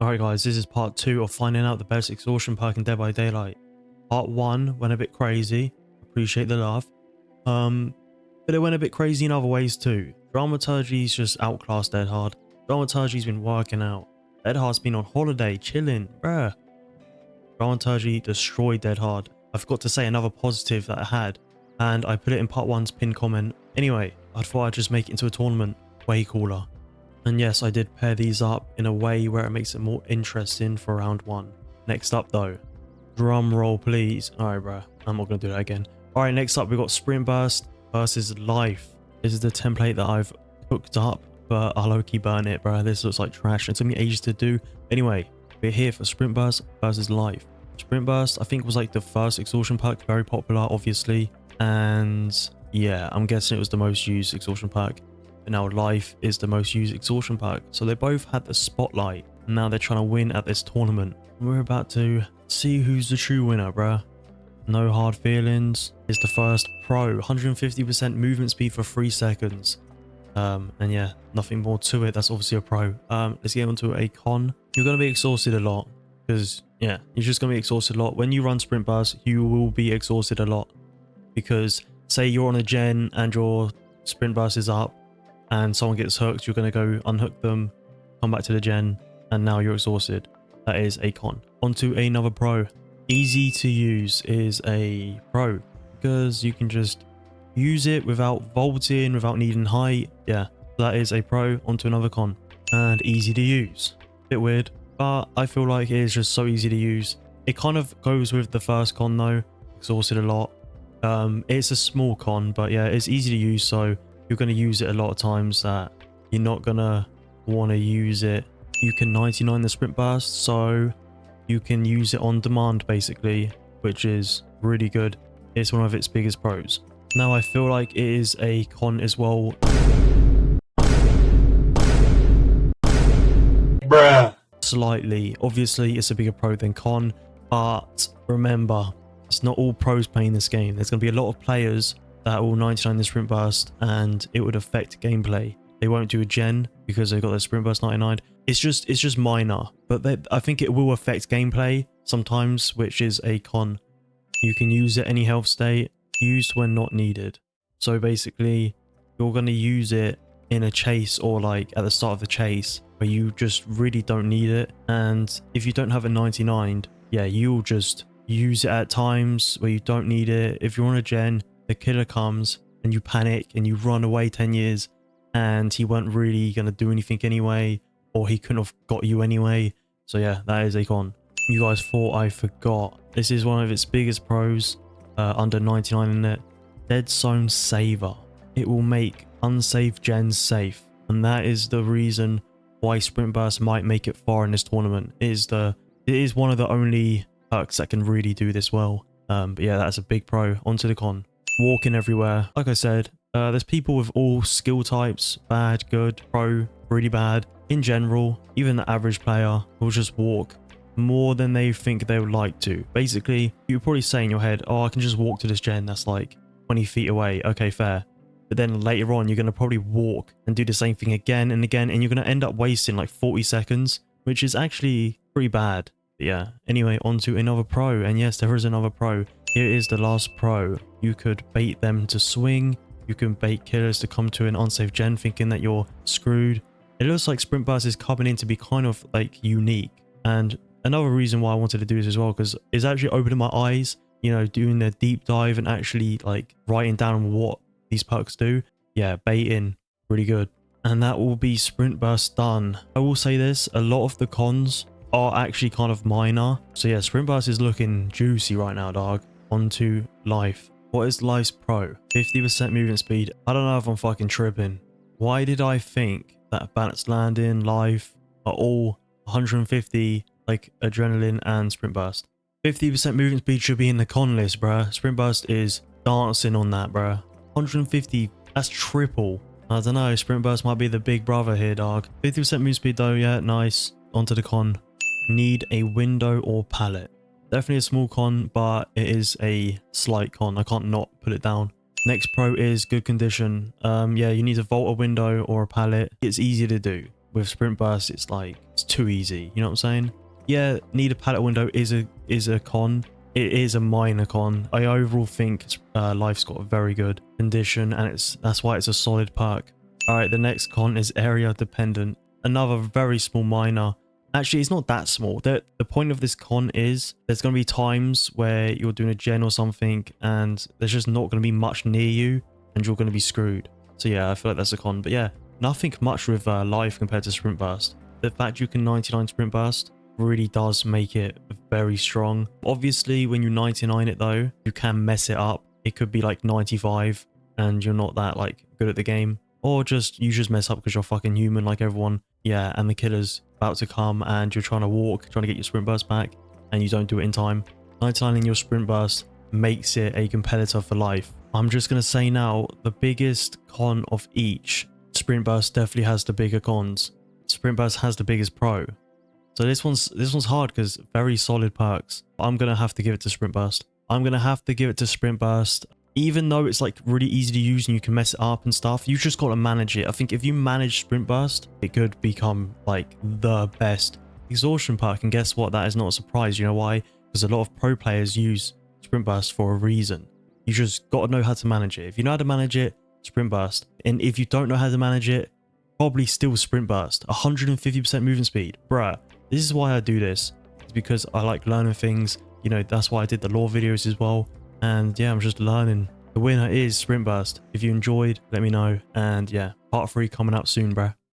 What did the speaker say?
Alright guys, this is part 2 of finding out the best exhaustion perk in Dead by Daylight. Part 1 went a bit crazy, appreciate the love. But it went a bit crazy in other ways too. Dramaturgy's just outclassed Dead Hard. Dramaturgy's been working out. Dead Hard's been on holiday, chilling, bruh. Dramaturgy destroyed Dead Hard. I forgot to say another positive that I had, and I put it in part 1's pinned comment. Anyway, I thought I'd just make it into a tournament. Way cooler. And yes, I did pair these up in a way where it makes it more interesting for round 1. Next up though, drum roll please. Alright bruh, I'm not going to do that again. Alright, next up we've got Sprint Burst versus Lithe. This is the template that I've hooked up, but I low-key burn it bruh. This looks like trash. It took me ages to do. Anyway, we're here for Sprint Burst versus Lithe. Sprint Burst I think was like the first exhaustion perk, very popular obviously. And yeah, I'm guessing it was the most used exhaustion perk. Now Lithe is the most used exhaustion perk, so they both had the spotlight. Now they're trying to win at this tournament. We're about to see who's the true winner, bruh. No hard feelings. It's the first pro, 150% movement speed for 3 seconds. And yeah, nothing more to it. That's obviously a pro. Let's get onto a con. You're gonna be exhausted a lot because yeah, you're just gonna be exhausted a lot. When you run Sprint Burst, you will be exhausted a lot because say you're on a gen and your Sprint Burst is up and someone gets hooked, you're going to go unhook them, come back to the gen, and now you're exhausted. That is a con. Onto another pro. Easy to use is a pro because you can just use it without vaulting, without needing height. Yeah, that is a pro. Onto another con. And easy to use. Bit weird, but I feel like it is just so easy to use. It kind of goes with the first con though. Exhausted a lot. It's a small con, but yeah, it's easy to use, so you're going to use it a lot of times that you're not going to want to use it. You can 99 the Sprint Burst, so you can use it on demand basically, which is really good. It's one of its biggest pros. Now I feel like it is a con as well. Bruh. Slightly. Obviously it's a bigger pro than con, but remember, it's not all pros playing this game. There's going to be a lot of players that will 99 the Sprint Burst and it would affect gameplay. They won't do a gen because they've got their Sprint Burst 99. It's just minor, but I think it will affect gameplay sometimes, which is a con. You can use it any health state, used when not needed. So basically, you're going to use it in a chase or like at the start of the chase where you just really don't need it. And if you don't have a 99, yeah, you'll just use it at times where you don't need it. If you're on a gen, the killer comes and you panic and you run away 10 years and he weren't really going to do anything anyway, or he couldn't have got you anyway. So yeah, that is a con. You guys thought I forgot. This is one of its biggest pros, under 99 in it. Dead Zone Saver. It will make unsafe gens safe. And that is the reason why Sprint Burst might make it far in this tournament. It is one of the only perks that can really do this well. But yeah, that's a big pro. Onto the con. Walking everywhere. Like I said, there's people with all skill types, bad, good, pro, really bad. In general, even the average player will just walk more than they think they would like to. Basically, you're probably say in your head, oh, I can just walk to this gen that's like 20 feet away. Okay, fair. But then later on, you're going to probably walk and do the same thing again and again, and you're going to end up wasting like 40 seconds, which is actually pretty bad. But yeah, anyway, onto another pro. And yes, there is another pro. Here is the last pro. You could bait them to swing. You can bait killers to come to an unsafe gen thinking that you're screwed. It looks like Sprint Burst is coming in to be kind of like unique. And another reason why I wanted to do this as well, because it's actually opening my eyes, you know, doing the deep dive and actually like writing down what these perks do. Yeah, baiting, really good. And that will be Sprint Burst done. I will say this, a lot of the cons are actually kind of minor. So yeah, Sprint Burst is looking juicy right now, dog. Onto Lithe. What is Lithe's pro? 50% movement speed. I don't know if I'm fucking tripping. Why did I think that balanced landing, Lithe are all 150 like adrenaline and Sprint Burst? 50% movement speed should be in the con list, bruh. Sprint Burst is dancing on that, bruh. 150, that's triple. I don't know, Sprint Burst might be the big brother here, dog. 50% move speed though, yeah, nice. Onto the con. Need a window or pallet. Definitely a small con, but it is a slight con. I can't not put it down. Next pro is good condition. Yeah, you need to vault a window or a pallet. It's easy to do. with sprint burst, it's like, it's too easy. You know what I'm saying? Yeah, need a pallet window is a con. It is a minor con. I overall think Life's got a very good condition, and that's why it's a solid perk. All right, the next con is area dependent. Another very small minor. Actually, it's not that small. The point of this con is there's going to be times where you're doing a gen or something and there's just not going to be much near you and you're going to be screwed. So yeah, I feel like that's a con. But yeah, nothing much with Life compared to sprint burst. The fact you can 99 sprint burst really does make it very strong. Obviously, when you 99 it though, you can mess it up. It could be like 95 and you're not that like good at the game. Or you just mess up because you're fucking human like everyone. Yeah, and the killer's about to come and you're trying to walk, trying to get your sprint burst back, and you don't do it in time. 99 in your sprint burst makes it a competitor for Life. I'm just going to say now, the biggest con of each, sprint burst definitely has the bigger cons. Sprint burst has the biggest pro. So this one's hard because very solid perks. I'm going to have to give it to sprint burst. I'm going to have to give it to sprint burst. Even though it's like really easy to use and you can mess it up and stuff, you just got to manage it. I think if you manage sprint burst, it could become like the best exhaustion perk. And guess what? That is not a surprise. You know why? Because a lot of pro players use sprint burst for a reason. You just got to know how to manage it. If you know how to manage it, sprint burst. And if you don't know how to manage it, probably still sprint burst. 150% movement speed. Bruh, this is why I do this. It's because I like learning things. You know, that's why I did the lore videos as well. And yeah, I'm just learning. The winner is sprint burst. If you enjoyed, let me know. And yeah, part 3 coming out soon, bruh.